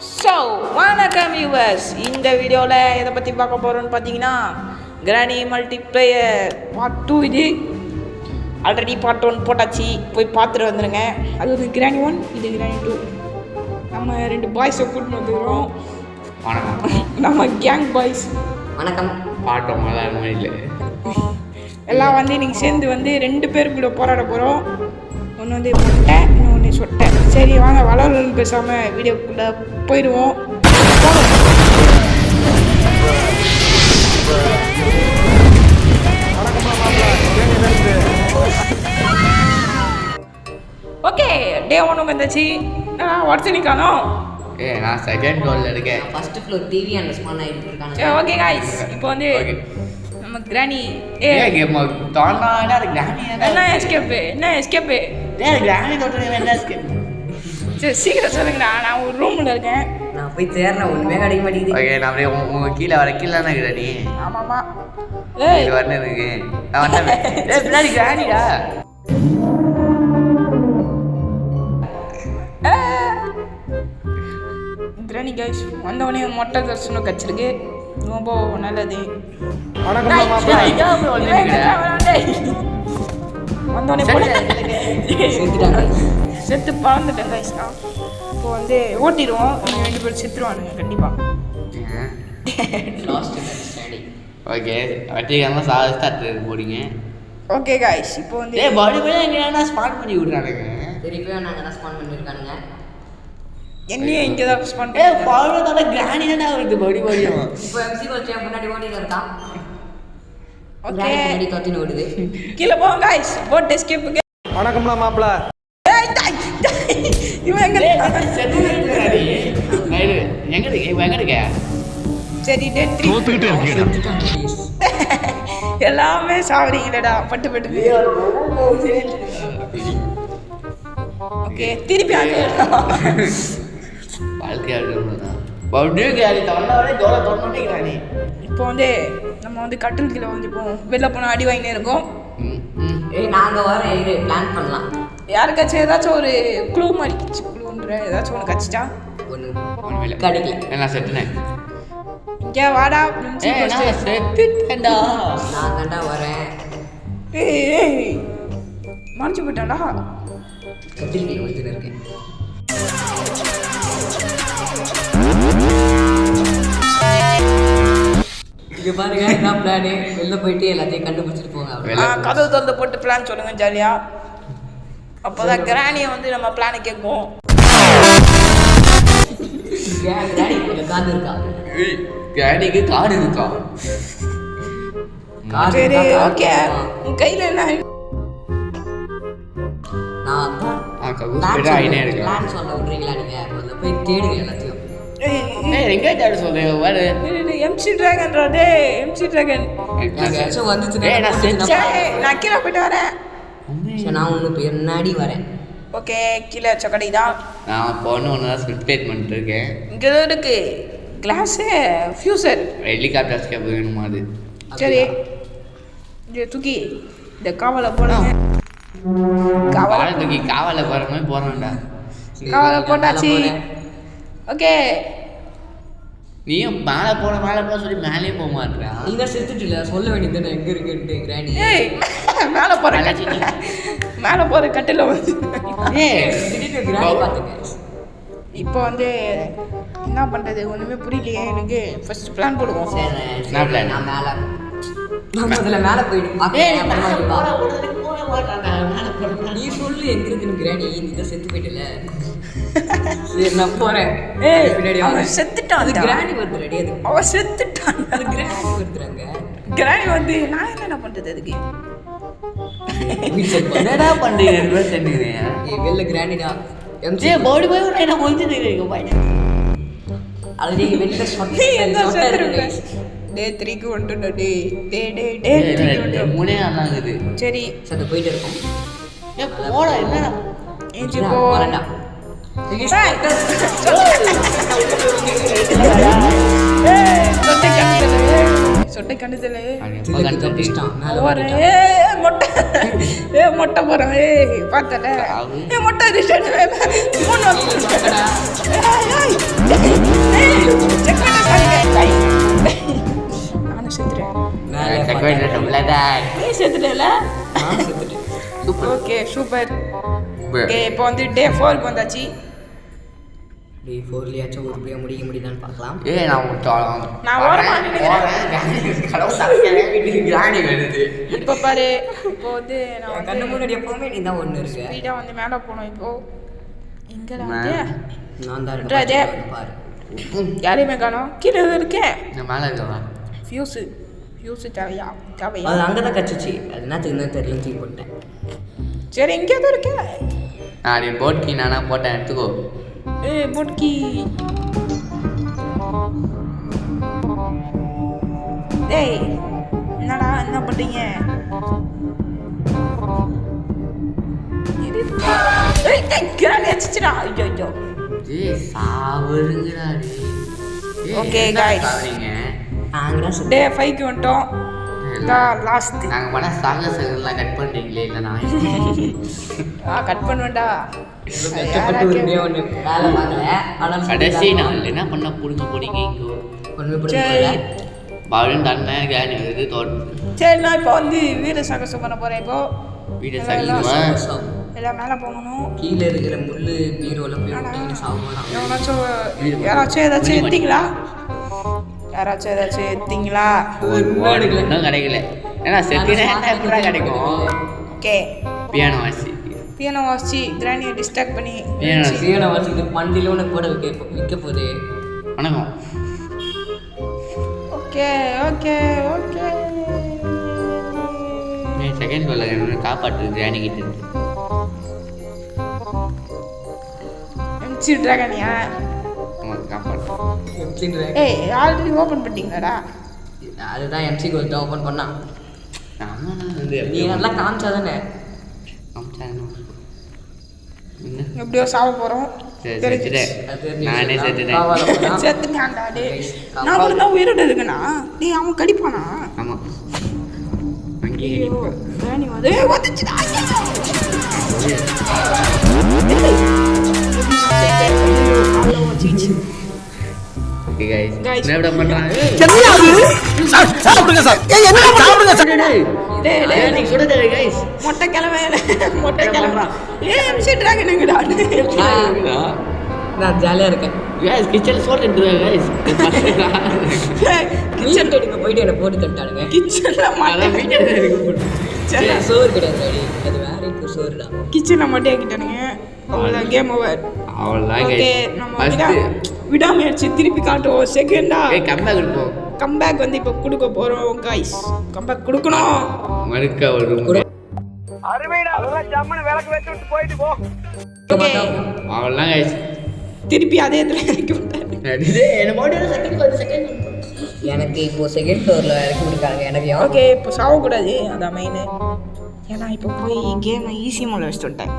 So வணக்கம் viewers, இந்த வீடியோவில் எதை பற்றி பார்க்க போகிறோன்னு பார்த்தீங்கன்னா கிராணி மல்டிப்ளேயர் பார்ட் 2. இது ஆல்ரெடி பார்ட் 1 போட்டாச்சு, போய் பார்த்துட்டு வந்துடுங்க. அது வந்து கிராணி 1, இது கிராணி 2. நம்ம 2 பாய்ஸை கூட்டின்னு வந்துடுறோம். வணக்கம், நம்ம கேங் பாய்ஸ். வணக்கம். பாட்டோம் இல்லை எல்லாம் வந்து நீங்கள் சேர்ந்து வந்து 2 பேர் கூட போராட போகிறோம். ஒன்று வந்து முட்டை, இன்னொன்று சொட்டை. சரி வாங்க, வளர்ந்து பேசாமல் வீடியோக்குள்ளே போயிடுவோம். ஓகே, டே 1 வந்துச்சு. வாட்ஸ்அப் காணோம். நான் செகண்ட் ஃப்ளோரில் இருக்கேன். First floor TV and spawn ஆகிட்டு இருக்காங்க. சரி ஓகே காய்ஸ், இப்போ வந்து நம்ம கிராணி என்ன எஸ்கேப்பு சரி சீக்கிரம் சொல்லுங்கண்ணா. நான் ஒரு ரூமில் இருக்கேன். நான் போய் தேர்றேன், ஒன்றுமே கிடைக்க மாட்டேங்குது. ஓகே, நான் அப்படியே உங்கள் கீழே வர கீழே தானே கிராணி. ஆமாம்மா, இது வரணும் இருக்கு. நான் வந்தேன் பின்னாடி கிராணிடா. கிராணி கைஸ் வந்தவொடனே மொட்டை தரிசனம் கச்சிருக்கு, ரொம்ப நல்லது. செத்து பறந்துட்டேன் கைஸ். இப்போ வந்து ஓட்டிடுவோம், 2 பேர் செத்துருவானுங்க கண்டிப்பாக. ஓகே, வட்டிக்காமல் சாப்பிட்டு போறீங்க. ஓகே கைஸ், இப்போ வந்து பாடி போய் எங்கன்னா ஸ்பாட் பண்ணி விட்றானுங்க. சரி, இப்போ நாங்கள் தான் ஸ்பான் பண்ணியிருக்கானுங்க. என்னையும் இங்கே தான் ஸ்பான் பாடி கிராணி தானே அவருக்கு பாடி பாடியும். இப்போ எம்சி கோச்சே முன்னாடி ஓடிட்டு இருக்கான். ஓகே, முன்னாடி கத்தின்னு ஓடுது. கீழே போங்க கைஸ், போட் எஸ்கேப்புக்கு. வணக்கம்லாம் மாப்பிள்ள. இவன் எங்க எங்க சரி எல்லாமே சாவடிங்களடா பட்டு பட்டு. ஓகே, திருப்பி இப்போ வந்து நம்ம வந்து கட்டில் கீழே வந்து இப்போ வெளில போனால் அடி வாங்கினே இருக்கோம். நாங்கள் வர பிளான் பண்ணலாம். யாருக்காச்சும் ஏதாச்சும் ஒரு க்ளூ மாதிரி க்ளூன்ற ஏதாச்சும் ஒன்று கச்சிட்டா ஒன்று கிடைக்கல. நான் செத்துனேன். இங்கே வாடா செத்துட்டேன்டா. நான் தாண்டா வரேன். மறைச்சு போயிட்டான்டா. கட்டில் கீழே வந்துட்டு இருக்கேன். இங்க பாருங்க, என்ன பிளானு. வெளில போயிட்டு எல்லாத்தையும் கண்டுபிடிச்சிட்டு போங்க. கதவு திறந்து போட்டு பிளான் சொல்லுங்க ஜாலியா. அப்போதான் கிராணியை வந்து நம்ம பிளானை கேட்கும். காது இருக்கா? கிராணிக்கு காடு இருக்கா? சரி ஓகே, உன் கையில் என்ன? நான் பிளான் சொல்ல விட்றீங்களா? நீங்கள் அதில் போய் தேடுங்க எல்லாத்தையும். எங்கே தேட சொல்றேன்? எம்சி டிராகன் ராடே, எம்சி டிராகன் நான் கீழே போயிட்டு வரேன். நான் ஒன்று பின்னாடி வரேன். ஓகே, கீழே சொக்கடை தான். நான் பொண்ணு ஒன்று தான் ஸ்கிரிப்ட் பண்ணிட்டு இருக்கேன். இங்கே இருக்கு கிளாஸு ஃபியூசர் ஹெலிகாப்டர்ஸ் கேப் வேணுமா? அது சரி, இது தூக்கி இந்த காவலை போடுங்க. காவலை தூக்கி காவலை போகிற மாதிரி போகிறான்டா. காவலை போட்டாச்சு. ஓகே, நீயும் மேலே போன சொல்லி மேலேயே போக மாட்டேறா. நீ தான் செத்துட்டு இல்லை, சொல்ல வேண்டியது தானே எங்கே இருக்குன்ட்டு. கிராணி மேலே போகிற கட்டில் வந்து கிராணி பார்த்துங்க. இப்போ வந்து என்ன பண்ணுறது ஒன்றுமே புரியலையே எனக்கு. ஃபர்ஸ்ட் பிளான் போடுவோம். என்ன பிளான்? நான் மேலே முதல்ல மேலே போயிடும். நீ சொல்லு எங்க இருக்குன்னு. கிராணி நீ தான் செத்து போயிட்டல. சரி, நான் போறேன். பின்னாடி அவன் செத்துட்டான். அது கிராணி வருது. ரெடி, அது அவன் செத்துட்டான். அது கிராணி வருதுறாங்க. கிராணி வந்து நான் என்ன பண்ணுறது அதுக்கு? என்னடா பண்ணுறீங்க? வெளில கிராணிடா. எம்ஜி பாடி போய் ஒரு என்ன கொஞ்சம் அது நீங்க வெளில சொட்ட இருக்கு. டே 3க்கு வந்துட்டோம். டே 3க்கு வந்துட்டோம். மூணே ஆனாங்குது. சரி சத்த போயிட்டு இருக்கோம். போடா என்ன ஏஞ்சி போ. போறேன்டா. சொட்டை கண்டுதல மொட்டை போறோம். பார்த்தல மொட்டை நீ செத்துட்டல நான் செத்துட்டேன். ஓகே சூப்பர் ஓகே இப்போ வந்து டே 4க்கு வந்தாச்சு டே 4லயாச்சும் உருப்படியாக முடியுதான்னு பார்க்கலாம். நான் ஓரமா கிராணி வருது. இப்போ பாரு இப்போ வந்து நான் என் கண்ணு முன்னாடி எப்பவுமே நீ தான் ஒன்று இருக்கு. ஸ்பீடாக வந்து மேலே போனோம் இப்போ எங்கே வந்து நான் தான் ராஜே. இருக்கேன் பாரு. யாரையுமே காணோம் கீழே எதுவும் இருக்கே நான் மேலே இருக்கவா ஃபியூஸு தேவையா அது அங்கே தான் கச்சிச்சு. அது என்னத்துக்கு தான் தெரியல தூக்கி போட்டேன். சரி எங்கே எதுவும் இருக்கே நான் போட்கி நானா போட்டேன் எடுத்துக்கோ. முட்கி டேய் என்னடா என்ன பண்ணுறீங்க அடிச்சிடா ஐயோ சாவருங்கடா Okay, guys. அங்கடா டே 5க்கு வந்துட்டோம் லாஸ்ட் நாங்கள் பண்ண சாகசங்கள்லாம் கட் பண்ணுறீங்களே இல்லை நான் கட் பண்ணுவேன்டா கஷ்டப்பட்டு உண்மையாக ஒன்று வேலை பார்க்கல. ஆனால் கடைசி நாள் என்ன பண்ண பிடுங்க போறீங்க இங்கோ ஒன்றுமே சரி பாலும் தண்ணை கேன் இது தோட்டம் சரி நான் இப்போ வந்து வீடு சாகசம் பண்ண போகிறேன் இப்போ வீடு எல்லாம் சாகிடுமா எல்லாம் மேலே போகணும் கீழே இருக்கிற முள்ளு பீரோவில் போய் விட்டீங்கன்னு சாப்பிடலாம். யாராச்சும் ஏதாச்சும் எடுத்தீங்களா ஒரு வார்டு இன்னும் கிடைக்கல ஏன்னா செட்டினா எப்படா கிடைக்கும். ஓகே பியானோ வாசி பியானோ வாசிச்சு கிராண்டியை டிஸ்ட்ராக்ட் பண்ணி பியானோ சீனை வச்சுக்கிட்டு பண்டியில் ஒன்று கூட விற்க போகுது. வணக்கம். ஓகே ஓகே ஓகே செகண்ட் சொல்ல என்ன காப்பாற்று கிராணி கிட்ட இருந்து. எம்சி ட்ராகனியா ஆமாம் காப்பாற்று. ஏய் ஆல்ரெடி ஓப்பன் பண்ணிட்டீங்களாடா அதுதான் எம்சி கோல் ஓப்பன் பண்ணான். ஆமாம் வந்து நீ நல்லா காமிச்சா தானே. எப்படியோ சாவ போகிறோம் நானே செத்துட்டேன். செத்துட்டான்டா டே நான் கூட தான் உயிரோட இருக்கேனா டேய் அவன் கடிப்பானா ஆமாம் அங்கேயே கிராணி வந்து வந்துச்சுடா ஓகே கைஸ் Guys. என்ன பண்ணுறாங்க சாப்பிடுங்க சார் என்ன சாப்பிடுங்க சார் நீ சுடுதே கைஸ் மொட்டை கிழமை எம்சி ட்ராகனுங்கடா நான் ஜாலியாக இருக்கேன். கைஸ் கிச்சன் சோறு கைஸ் கிச்சன் எடுக்க போயிட்டு என்னை போட்டு தட்டானுங்க. கிச்சனில் அதான் வீட்டில் இருக்கு சோறு கிடையாது டாடி. அது வேற இப்போ சோறு தான். கிச்சனில் மட்டும் ஆக்கிட்டானுங்க அவ்வளோதான் கேம் ஓவர் அவ்வளோதான் ஓகே கைஸ் நம்ம ஃபஸ்ட்டு விடாமுயற்சி திருப்பி காட்டுவோம் செகண்டா கம்பேக் இருப்போம் கம்பேக் வந்து இப்போ கொடுக்க போகிறோம் கைஸ் கம்பேக் கொடுக்கணும் மறுக்க ஒரு ரூம் ஓகே அவ்வளோதான் கைஸ் திருப்பி அதே இடத்துல இறக்கி விட்டாரு என்ன மாட்டோம் செகண்ட் எனக்கு இப்போ செகண்ட் ஃப்ளோரில் இறக்கி விட்டுருக்காங்க. எனக்கு ஓகே இப்போ சாவக்கூடாது அதான் மெயின் ஏன்னா இப்போ போய் கேமை ஈஸி மோல வச்சுட்டு வந்துட்டேன்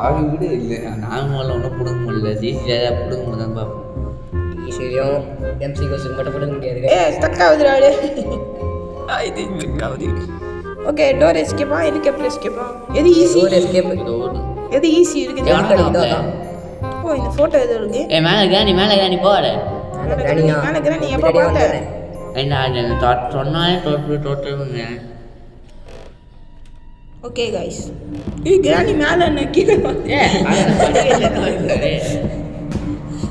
ஆவி விட இல்லை நான் முதல்ல ஒன்றும் பிடுங்க முடியல சிசியாக பிடுங்க போது தான் பார்ப்போம். ஈஸியும் எம்சி கோஸுக்கு மட்டும் போட முடியாது. ஸ்டக் ஆகுதுடா இது ஸ்டக் ஆகுது ஓகே டோர் எஸ்கேப்பா ஹெலிகாப்டர் எஸ்கேப்பா எது ஈஸி ஒரு எஸ்கேப் எது ஈஸி இருக்குது ஓ இந்த ஃபோட்டோ எது இருக்கு மேலே கிராணி போவாட மேலே கிராணி எப்போ பார்த்த என்ன சொன்னாலே டோட்டலுங்க. ஓகே கைஸ் கிராணி மேலே என்ன கீழே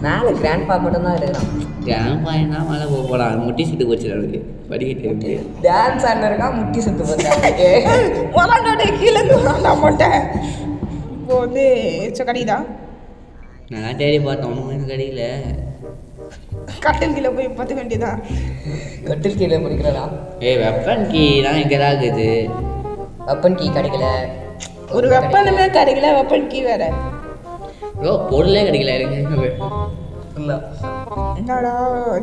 மேலே கிராண்ட் பா மட்டும் தான் இருக்கிறான். தினம் பையனா மேலே போகலாம் முட்டி சுட்டு போச்சு அவனுக்கு படிக்கிட்டு இருக்கு டான்ஸ் ஆடின இருக்கான் முட்டி சுத்து போட்டாங்க. வராண்டாடே கீழே வராண்டா மாட்டேன் இப்போ வந்து கிடைக்குதா நான் தேடி பார்த்தேன் ஒன்றும் எனக்கு கிடைக்கல. கட்டில் கீழே போய் பார்த்துக்க வேண்டியதான் கட்டில் கீழே முடிக்கிறதா. வெப்பன் கீ தான் இங்கே தான் இருக்குது. வெப்பன் கீ கிடைக்கல. ஒரு வெப்பனுமே கிடைக்கல வெப்பன் கீ வேற பொருளே கிடைக்கல எனக்கு. இல்லை என்னடா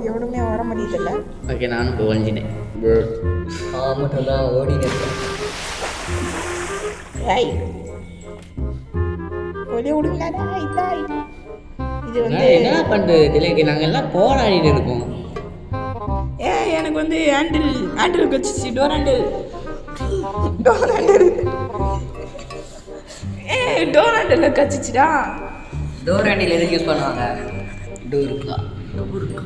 எவனுமே வர முடியதில்ல ஓகே நானும் இப்போ வஞ்சினேன் மட்டும் தான் ஓடினு இருக்கேன். ஏய் ஒரே விடுங்கடா இதாய் இது வந்து என்ன பண்ணுறது திலேக்கு நாங்கள் எல்லாம் போராடிட்டு இருக்கோம். எனக்கு வந்து ஹேண்டில் வச்சிச்சு டோர் ஹேண்டில் டோர் ஹேண்டில் கச்சிச்சுடா டோர் ஹேண்டில் எதுக்கு யூஸ் பண்ணுவாங்க? டோருக்கா டோருக்கு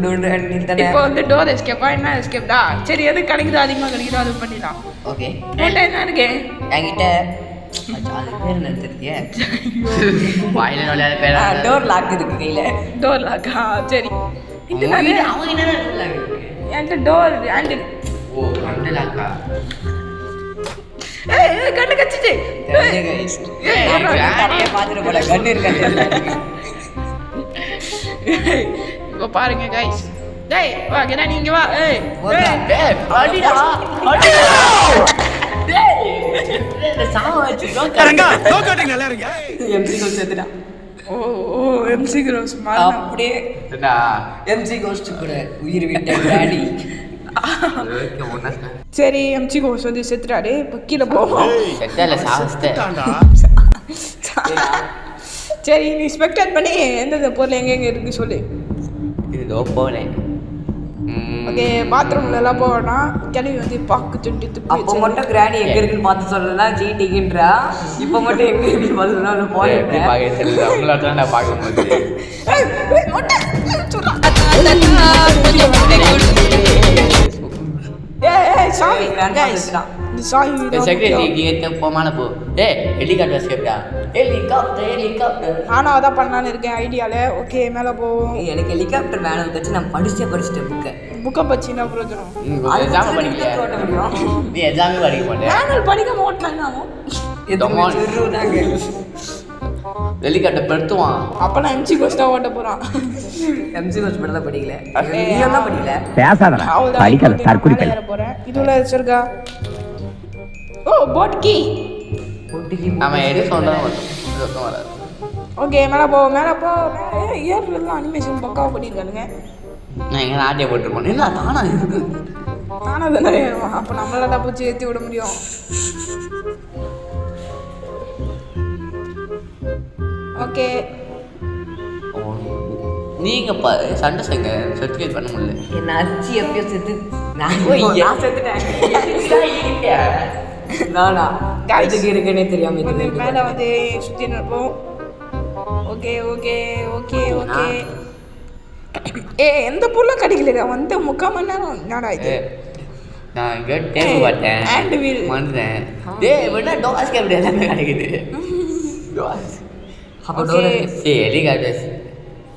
டோர் நீ தானே. இப்போ வந்து டோர் எஸ்கேப்பா என்ன எஸ்கேப்டா? சரி எது கிடைக்குதோ அதிகமாக கிடைக்குதோ அது பண்ணிடலாம். ஓகே என்கிட்ட என்ன இருக்கு? என்கிட்ட அது பேர் என்ன தெரியுது? வாயில நுழையாத பேரா டோர் லாக் இருக்கு கையில. டோர் லாக்கா? சரி இது நான் அவங்க என்ன டோர் லாக் இருக்கு? என்கிட்ட டோர் ஹேண்டில். ஓ அந்த லாக்கா ஏய் கண்ணு கச்சிச்சு. தெரிஞ்ச கைஸ் நிறைய பாத்துட்டு போல கண்ணு இருக்காது. இப்போ பாருங்க கைஸ். டேய் வா கண்ணா நீங்க வா. ஏய் டேய் அடிடா டேய் இந்த சாவ வச்சு ரங்கா நோக்காட்டிங் நல்லா இருங்க. எம்சி கோஸ்ட் செத்துடா. ஓ ஓ எம்சி க்ரோஸ் மாறா. அப்படியே என்னடா எம்சி கோஸ்ட் கூட உயிர் விட்ட டாடி. சரி எம்சி க்ரோஸ் வந்து செத்துட்டாரு. இப்போ கீழே போவோம். செத்தல சாவஸ்தே சரி நீ ஸ்பெக்டேட் பண்ணி எந்தெந்த பொருள் எங்கெங்க இருக்கு சொல்லு. இது தோ போனே ஓகே பாத்ரூம்ல எல்லாம் போனா கிளவி வந்து பாக்கு துண்டி துப்பி அப்போ மட்டும் கிராணி எங்க இருக்குன்னு பார்த்து சொல்லலாம் சீட்டிங்கன்றா. இப்போ மட்டும் எங்க இருக்குன்னு பார்த்து சொன்னா எப்படி போறேன். பாக்க தெரியல உங்கள தான் நான் பார்க்கும்போது சாவி செக்ரட்டரி கேட்ட போமான போ ஏய் ஹெலிகாப்டர் ஸ்கேப்டா ஹெலிகாப்டர் நானும் அதான் பண்ணலான்னு இருக்கேன் ஐடியால. ஓகே மேலே போவோம். எனக்கு ஹெலிகாப்டர் மேனுவல் வச்சு நான் படிச்சுட்டேன் புக்கை. புக்கை பச்சின்னா பிரயோஜனம். எக்ஸாம் படிக்கல ஓட்ட முடியும். நீ எக்ஸாமே படிக்க மாட்டே மேனுவல் படிக்காம ஓட்டினாங்க. ஹெலிகாப்டர் படுத்துவான் அப்போ நான் எம்சி கோஸ்ட் தான் ஓட்ட போகிறான். எம்சி கோஸ்ட் மட்டும் தான் படிக்கல. நீயும் தான் படிக்கல. பேசாதடா படிக்கல தற்குறி பண்ண ஏற போகிறேன். இதுல வச்சிருக்கா. ஓ போட் கீ. நம்ம எது சொன்னாலும் வராது ஓகே மேலே போ மேலே போ. ஏறுலாம் அனிமேஷன் பக்காவாக பண்ணியிருக்கானுங்க. நான் எங்கே நாட்டிய போட்டுருப்போம் என்ன தானா இருக்கு நானும் தானே ஏறுவான். அப்போ நம்மளால பூச்சி ஏற்றி விட முடியும். ஓகே நீங்க சண்டை செய்ங்க சர்டிஃபிகேட் பண்ண முடியல என்ன அச்சி எப்பயோ செத்து நான் செத்துட்டேன். நானா காய்ச்சிக்கு இருக்குன்னே தெரியாம வந்து மேலே வந்து சுற்றி நிற்போம். ஓகே ஓகே ஓகே ஓகே எந்த பொருளும் கிடைக்கல. வந்து 3/4 மணி நேரம் என்னடா இது. நான் இங்கே டேபிள் பார்த்தேன் ஹேண்ட் வீல் மறந்துட்டேன். டேய் வேணா டோஸ் கேப்டர் எல்லாமே கிடைக்குது அப்போ டோர் சரி ஹெலிகாப்டர்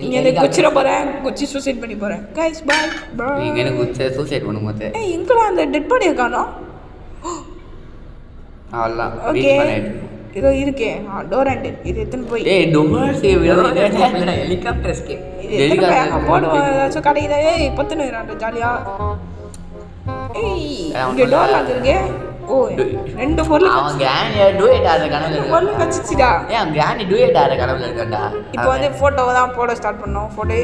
இங்கே வந்து குச்சிட போகிறேன். குச்சி சூசைட் பண்ணி போகிறேன். கைஸ் பாய் பாய். நீங்கள் எனக்கு சூசைட் பண்ணும்போது எங்கெல்லாம் அந்த டெட் பாடியை காணோம். அவ்வளோதான் ஓகே இதோ இருக்கே டோர் ஹேண்டில். இது எத்தனை போய் டேய் டோர் ஹெலிகாப்டர் எஸ்கேப். போடுவோம். ஏதாச்சும் கிடைக்குதா? ஏய் பத்துனுறான் ஜாலியா. ஏய் இங்கே டோர் லாக் இருக்கு. ஓ 2 பொருள் அவன் கிராணி டூயட் ஆடுற கனவுல இருக்கு பொருள் கச்சிச்சுடா. ஏன் கிராணி டூயட் ஆடுற கனவுல இருக்காண்டா. இப்போ வந்து ஃபோட்டோவை தான் போட ஸ்டார்ட் பண்ணோம். ஃபோட்டோ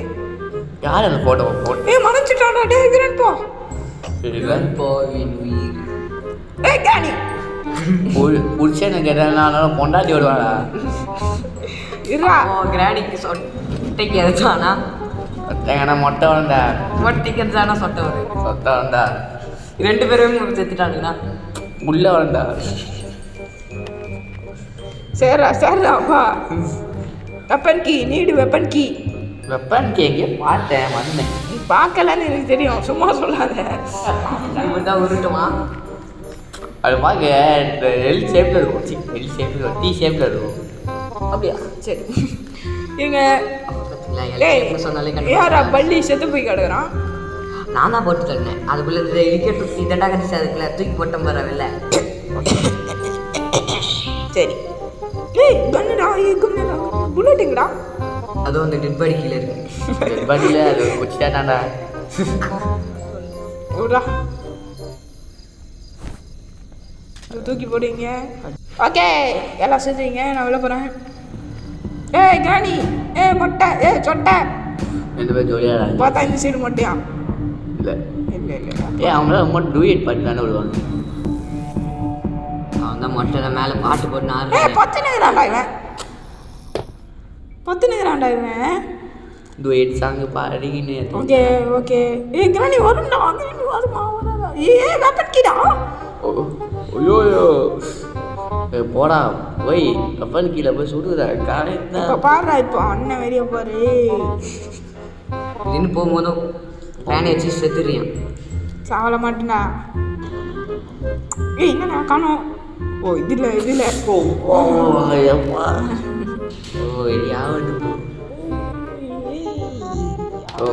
யார் அந்த ஃபோட்டோ போட்டு மறைச்சிட்டான்டா. டேய் கிரண் போ. போவின் உயிர். ஏய் காணி புருஷனை கேட்டாலும் பொண்டாட்டி வருவாடா. இருடா. கிராணிக்கு சொட்டைக்கு எதாச்சானா ஏன்னா மொட்டை வந்தா மொட்டைக்கு எதானா சொட்டை வரும். சொத்தா வந்தா 2 பேரும் செத்துட்டானுங்கண்ணா. உள்ள வந்தா சரிடா வா. வெப்பன் கீ நீடு வெப்பன் கீ. வெப்பன் கேங்க பார்த்தேன் வந்தேன். நீ பார்க்கலன்னு எனக்கு தெரியும். சும்மா சொல்லாத. தான் உருட்டுமா. அது பார்க்க எல் ஷேப்பில் இருக்கும். எல் ஷேப்பில் டி ஷேப்பில் இருக்கும். அப்படியா சரி இருங்க. சொன்னாலே யாரா பள்ளி செத்து போய் கிடக்குறான். நான் தான் போட்டு தரேன். அதுக்குள்ள இடிக்கட்டு இதண்டா கண்டிச்சு அதுக்குள்ள தூக்கி போட்டம் வரவில்லை. சரி ஏய் கண்ணுடா. புல்லட்டுங்கடா. அதுவும் அந்த டெட் பாடி கீழே இருக்கு. டெட் பாடியில் அது குச்சிட்டாண்டாண்டா. விட்றா. தூக்கி போடுவீங்க. ஓகே எல்லாம் செஞ்சுங்க. நான் விழ போகிறேன். ஏய் கிராணி மொட்டை சொட்டை ரெண்டு பேர் ஜோலியாக பார்த்தா இந்த சைடு மொட்டையா? இல்லை இல்லை இல்லை அவங்களால ரொம்ப டூயட் பாட்டு தானே விடுவாங்க. அவன் தான் மொட்டை மேலே பாட்டு போட்டு பத்துனுங்கிறான்டா இவன். பத்துனுங்கிறான்டா இவன். டூயட் சாங்கு பாடிக்கின்னு. ஓகே ஓகே கிராணி வரும்டா. கிராணி வருமா வராதா? வெப்பன் கீடா. ஐயோயோ போடா போய் கப்பல் கீழே போய் சுடுதா காலையில் இப்போ பாருடா. இப்போ அண்ணன் வெளியே பாரு. திடீர்னு போகும்போதும் கிராணி வச்சு செத்துறியான். சாவல மாட்டேனா? ஏய் என்னடா காணோம்? ஓ இதுல ஓ ஐயப்பா ஓ யாவது ஓ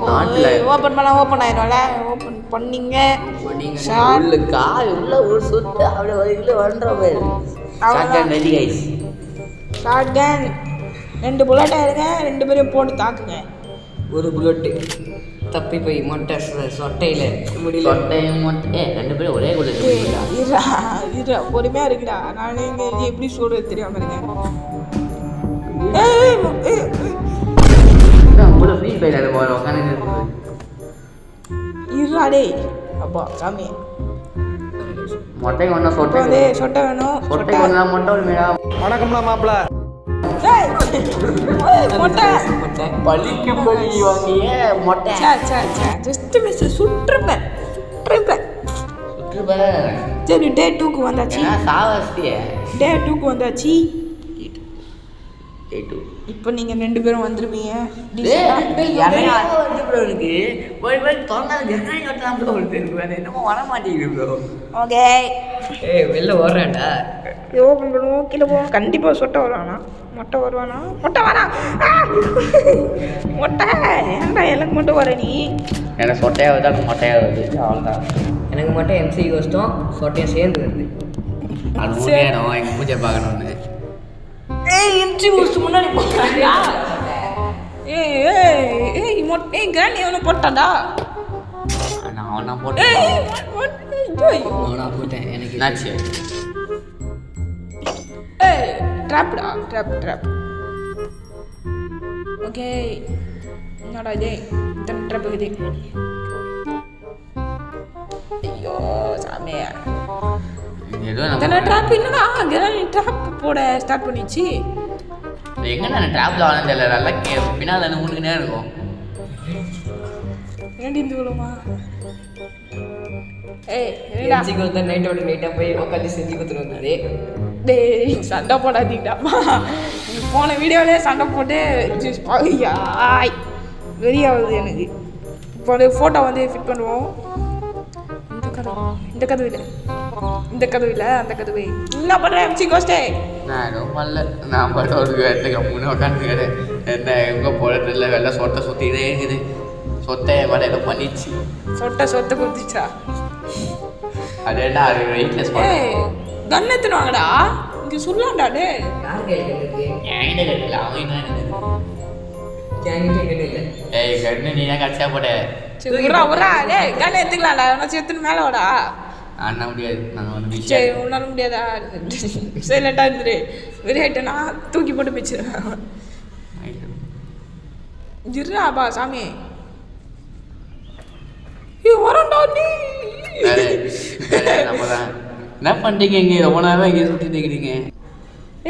நாட்டில் ஓப்பன் ஆயிரும்ல. ஓப்பன் பண்ணீங்க உள்ள காய் உள்ள ஒரு சுத்து அப்படியே ஒரு கிலோ வந்துடுற மாதிரி shotgun ready guys. Shotgun 2 bullet ஆயிருங்க, 2 பேரையும் போட்டு தாக்குங்க. ஒரு புல்லட்டு தப்பி போய் மொட்டை சொட்டையில் முடியல. சொட்டையும் மொட்டை 2 பேரும் ஒரே குள்ள இருடா பொறுமையா இருக்குடா. நானே இங்க எப்படி சொல்றது தெரியாம இருக்கேன். உங்களை ஃப்ரீ ஃபயர் அது போகிற உட்காந்து இருடா டேய். அப்பா சாமி மொட்டை ஒன்றா சொட்டை வந்து சொட்டை வேணும். சொட்டை ஒன்றா மொட்டை ஒரு மேடா வணக்கம்ல மாப்பிள்ள. ஏய், மொட்டை மொட்டை பலிக்கு பலி வாங்கிய மொட்டை ஜஸ்ட் மிஸ் சுற்றுப்பேன். சரி டே 2க்கு வந்தாச்சு. சாவஸ்திய டே 2க்கு வந்தாச்சு. டேட்டு இப்போ நீங்க 2 பேரும் வந்துருவீங்க. என்னமோ வர மாட்டேங்குது ப்ரோ. ஓகே ஏய் வெளில ஓடுறேன்டா. ஓப்பன் பண்ணுவோம். கீழே போவோம். கண்டிப்பா சொட்டை வருவானா? மொட்டை வருவானா? மொட்டை வரா. மொட்டை ஏன்டா எனக்கு மட்டும் வர நீ? எனக்கு சொட்டையாவது அது மொட்டையாவது அவ்வளோதான். எனக்கு மட்டும் எம்சி கஷ்டம் சொட்டையும் சேர்ந்து வருது. அது வேணும் எங்கள் பூஜை பார்க்கணும்னு. ஏய் எம்சி கோஸ்ட் முன்னாடி போறாயா? ஏய் மொட்டை கிராண்டி அவனை போட்டாடா. நான் அவனா ஏய் போட்டேன். நான் போட்டேன். எனக்கு என்னாச்சு? ஏய் ட்ராப்டா ட்ராப். ஓகே என்னடா இது? இத்தனை ட்ராப் இருக்குது. ஐயோ சாமி ஏதோ இத்தனை ட்ராப் என்னடா? கிராண்டி ட்ராப் போட ஸ்டார்ட் பண்ணிச்சு. எங்கே நான் ட்ராப்பில் வாங்க தெரியல. நல்லா பின்னால் அந்த மூணுக்குனே இருக்கும். ஏண்டி இந்த விழுமா? ஏய் என்னடா? எம்சி கோஸ்ட் தான் நைட்டாக போய் உட்காந்து செஞ்சு கொடுத்துட்டு வந்தது. டேய் சண்டை போடாதீங்கடாப்பா. போன வீடியோவிலே சண்டை போட்டு ஐயாய் வெறியாகுது எனக்கு. இப்போ வந்து ஃபோட்டோ வந்து ஃபிட் பண்ணுவோம். இந்த கதவு இல்லை அந்த கதவு. என்ன பண்ணுற எம்சி கோஸ்டே? நான் ரொம்ப இல்லை. நான் பாட்டு ஒரு இடத்துக்கு முன்னே உட்காந்துக்கிறேன். என்ன எங்கே போகிறது இல்லை. வெள்ளை சொட்டை சுற்றிக்கிட்டே இருக்குது. சொத்தை என் மேலே ஏதோ பண்ணிச்சு. சொட்டை குத்திச்சா? அது என்ன அது வெயிட்லெஸ் ஏய் கன் எடுத்துவாங்கடா. இங்கே சொல்லலாம்டா டே. யார் கையில் இருக்கு? என்கிட்ட கட்டில அவன் என்ன என்கிட்ட இல்லை. ஏய் கண்ணு நீ தான் கட்சியா போட. சரி உரா டேய் கன் எடுத்துக்கலாம்டா. உனக்கு எடுத்துன்னு மேலே வாடா. அண்ணா முடியாது. நாங்கள் வந்து சரி உன்னால முடியாதா? சைலண்டாக இருந்துரு. வெறியாயிட்டேன்னா தூக்கி போட்டு பிச்சிருவேன். இருடாப்பா சாமி. வரண்டா நீ. நம்ம தான் என்ன பண்ணுறீங்க? இங்கே ரொம்ப நேரம் இங்கே சுற்றிட்டு இருக்கிறீங்க.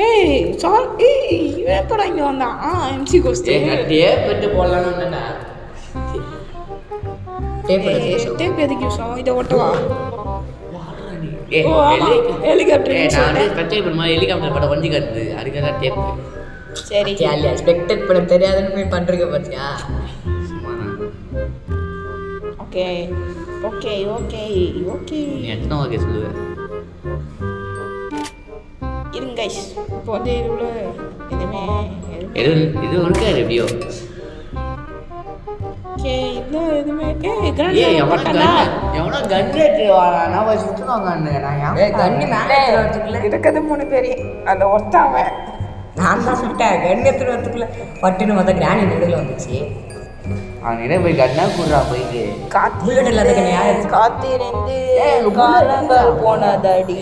ஏய் சார் இவன் எப்படா இங்கே வந்தான்? எம்சி கோஸ்ட் டேப் பெட்டு போடலான்னு வந்தேன்னா டேப் எதுக்கு யூஸ் ஆகும்? இதை ஒட்டவா? ஏய் ஓ, ஆமா. ஹெலிகாப்டர் நான் வந்து கச்சை பண்ணுமா ஹெலிகாப்டர் படம் வண்டி கட்டுது. அதுக்காக தான் டேப். சரி ஜாலியாக எக்ஸ்பெக்டட் பண்ண தெரியாதுன்னு போய் பண்ணுறீங்க பார்த்தியா? சும்மா நான் ஓகே ஓகே ஓகே ஓகே நீ எத்தனை ஓகே சொல்லுவேன். இருங்க guys. இப்போ வந்து இவ்வளோ எதுவுமே இது இருக்காது எப்படியோ. ஓகே இவ்வளோ எதுவுமே கிராண்ட் எவனோ கன்று வாங்க சுற்றுவாங்க. நான் கண்ணி மேலே வரத்துக்குள்ள இருக்கிறது 3 பேர். அந்த ஒருத்தாவன் நான் தான் சுட்டேன். கண்ணி எடுத்துட்டு வரத்துக்குள்ள பட்டுன்னு மொத்தம் கிராணி நடுவில் வந்துச்சு. அவன் போய் கண்ணா கூடுறா போயிட்டு புல்லட் இல்லாத கண்ணி யார் எடுத்து? காத்திருந்து காலங்கள் போனதடி.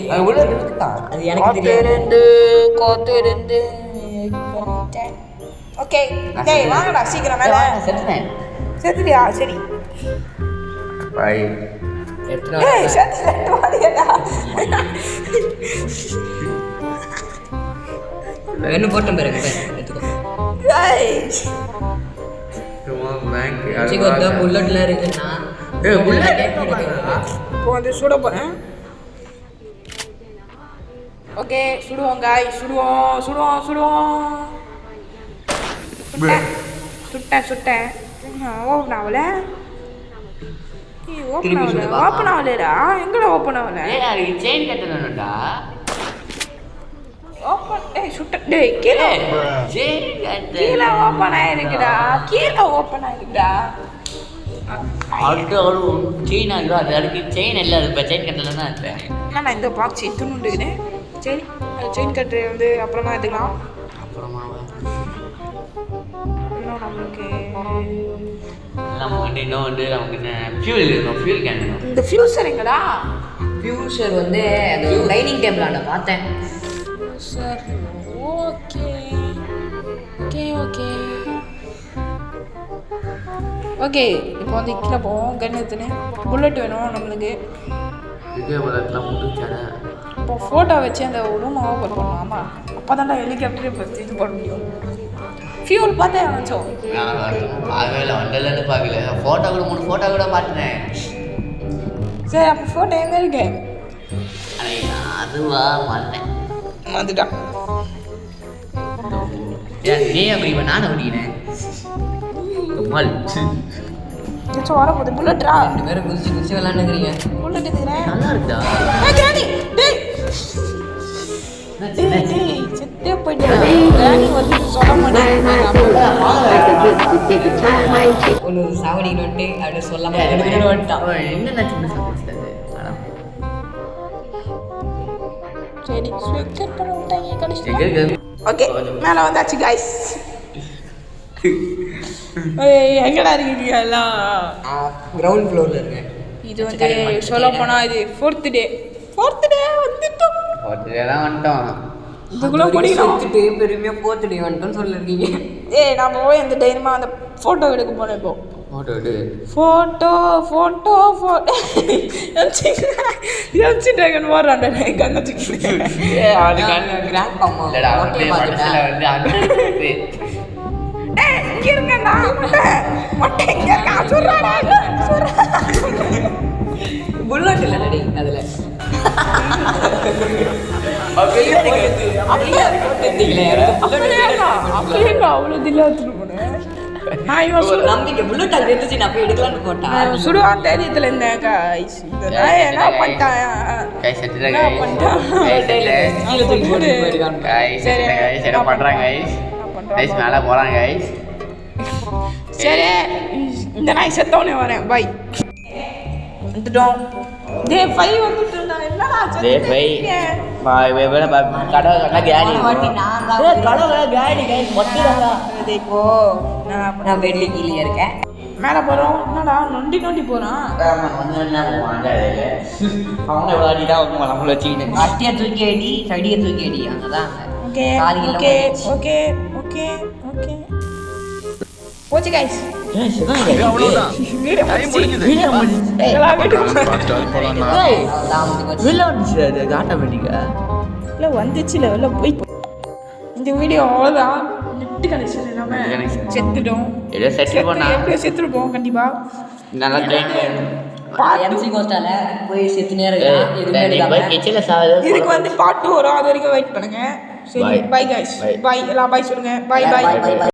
அது எனக்கு தெரியாது. காத்திருந்து ஓகே டேய் வாங்கடா சீக்கிரம் மேலே. செத்துனேன். செத்துடியா? சரி பாய். ஏய் செத்து வாடியடா. என்ன போட்டேன் பாருங்க எடுத்துக்கோ. ஏய் புல்லட்ல இருக்குன்னா இப்போ வந்து சுட போகிறேன். ஓகே சுடுவோம் காய். சுடுவோம். சுட்டேன் ஓப்பன் ஆகல திருப்பி ஓப்பன் சொல்லு ஆகல பாப்பா. ஓப்பன் ஆகலடா எங்கடா ஓப்பன் ஆகல ஏய் அதுக்கு செயின் கட்டணும்டா ஓப்பன் சுட்ட டேய் கீழே செயின் கட்ட கீழே ஓப்பன் ஆயிருக்குடா கீழே ஓப்பன் ஆயிருக்குடா அடுத்து ஒரு செயின் ஆகுது அது அதுக்கு செயின் இல்லை அது இப்போ செயின் கட்டலன்னா இருப்பேன் நான் இந்த பாக்ஸ் எத்துணுண்டுக்குது சரி செயின் கட்டு வந்து அப்புறமா எடுத்துக்கலாம் அப்புறமா இன்னும் நம்மளுக்கு நம்ம வந்து இன்னும் வந்து நமக்கு என்ன ஃபியூல் இருக்கணும் ஃபியூல் கேன் வேணும் இந்த ஃபியூசர் எங்கடா ஃபியூச்சர் வந்து அந்த டைனிங் டேபிள் நான் பார்த்தேன். Sir okay okay okay okay இப்போ வந்து கீழே போவோம் கன் எடுத்துன்னு புல்லட் வேணும் நம்மளுக்கு இதே பலத்தெலாம் முடிச்சானே இப்போ ஃபோட்டோ வச்சு அந்த ரூம் ஓப்பன் பண்ணுவோம் ஆமாம் அப்போ தான்டா ஹெலிகாப்டரே இப்போ இது பண்ண முடியும் ஃபியூல் பார்த்தே நினச்சோம் பார்க்கவே இல்லை வண்டலன்னு பார்க்கல ஃபோட்டோ கூட 3 ஃபோட்டோ கூட பார்த்தேன் சரி அப்போ ஃபோட்டோ எங்கே இருக்கு அதுவா மாட்டேன் வந்துட்டான் நீ அப்படி இப்போ நானும் ஓடிக்கிறேன் ஏதாச்சும் வரப்போகுது புல்லட்ரா 2 பேரும் குதிச்சு விளாண்டுக்கிறீங்க. புல்லட் எடுக்கிறேன் நல்லா இருக்குதா கிராணி டேய் டேய் டேய் செத்தே போயிட்டு கிராணி வந்து சொல்ல மாட்டேன் ஒன்று சாவடிக்கணுன்ட்டு அப்படி சொல்லாம எடுக்கணும்னு வந்துட்டான். என்ன சின்ன சமைச்சது சரி ஸ்விக்கெட் பண்ண விட்டாங்க கடைசி ஓகே மேலே வந்தாச்சு கைஸ் எங்கடா இருக்கீங்க எல்லாம் கிரவுண்ட் ஃப்ளோரில் இருக்கேன். இது வந்து சொல்ல போனால் இது ஃபோர்த்து டே வந்துட்டோம் ஹோட்டலாம் வந்துட்டோம் இதுக்குள்ள முடியும் சுற்றிட்டு பெருமையாக போத்துட்டு வந்துட்டோன்னு சொல்லிருக்கீங்க. ஏய் நான் போய் அந்த தைரியமாக அந்த ஃபோட்டோ எடுக்க போனேன் இப்போ ஃபோட்டோ எடு ஃபோட்டோ எம்சி ட்ராகன் போடுறான்டா கண்ணை தூக்கிட்டு அது கண்ணு கிராண்ட் பாமா இல்லடா வந்து படத்தில் வந்து அந்த ஏய் இங்க இருக்கேன்டா மொட்டை இங்க இருக்கா சொல்றாடா புல்லட் இல்லை நடி அதில் அவ்வளோ தில்லா போனேன் நான் இவன் ஒரு நம்பிக்கை புல்லட் அது இருந்துச்சு நான் போய் எடுக்கலான்னு போட்டேன். சுடுவான் தைரியத்தில் இருந்தேன் காய்ஸ் என்ன பண்ணிட்டான் கை செட்டுல என்ன பண்ணிட்டான் கீழே தூக்கி போட்டு போயிருக்கான். கைஸ் கைஸ் என்ன பண்ணுறாங்க கைஸ் கைஸ் மேலே போகிறாங்க கைஸ் சரி இந்த நாய் செத்தவனே வரேன் பை வந்துட்டோம் டே 5 வந்துட்டு இருந்தான் என்னடா கடை கேடி வாட்டி நான் தான் கேடி கைஸ் மொத்தம் இப்போ நான் வெளியே கீழே இருக்கேன். மேலே போகிறோம் என்னடா நொண்டி போகிறான் அவங்க எவ்வளோ அடிதான் அவங்க நம்மள வச்சுக்கிட்டு அட்டியை தூக்கி அடி சடியை தூக்கி அடி அங்கதான் ஓகே காலில் ஓகே ஓகே ஓகே ஓகே போச்சு கைஸ் வீடியோ முடிஞ்சுது எல்லாம் வீட்டுக்கு ஆட்டோமேட்டிக்கா இல்லை வந்துச்சுல வெளில போய் இந்த வீடியோ அவ்வளோதான் நெட்டு கனெக்ஷன் இல்லாமல் Net connection. செத்துட்டோம் ஏதோ செட்டில் பண்ணா எப்படியோ செத்துருப்போம் கண்டிப்பாக நல்லா ட்ரெயின் எம்சி கோஸ்டால போய் செத்து நேரம் எதுவுமே எடுக்காம கிச்சனில் சாவது இதுக்கு வந்து பாட்டு வரும் அது வரைக்கும் வெயிட் பண்ணுங்க சரி Bye. Bye guys Bye. Bye எல்லாம் பை சொல்லுங்க bye Bye, bye bye, bye.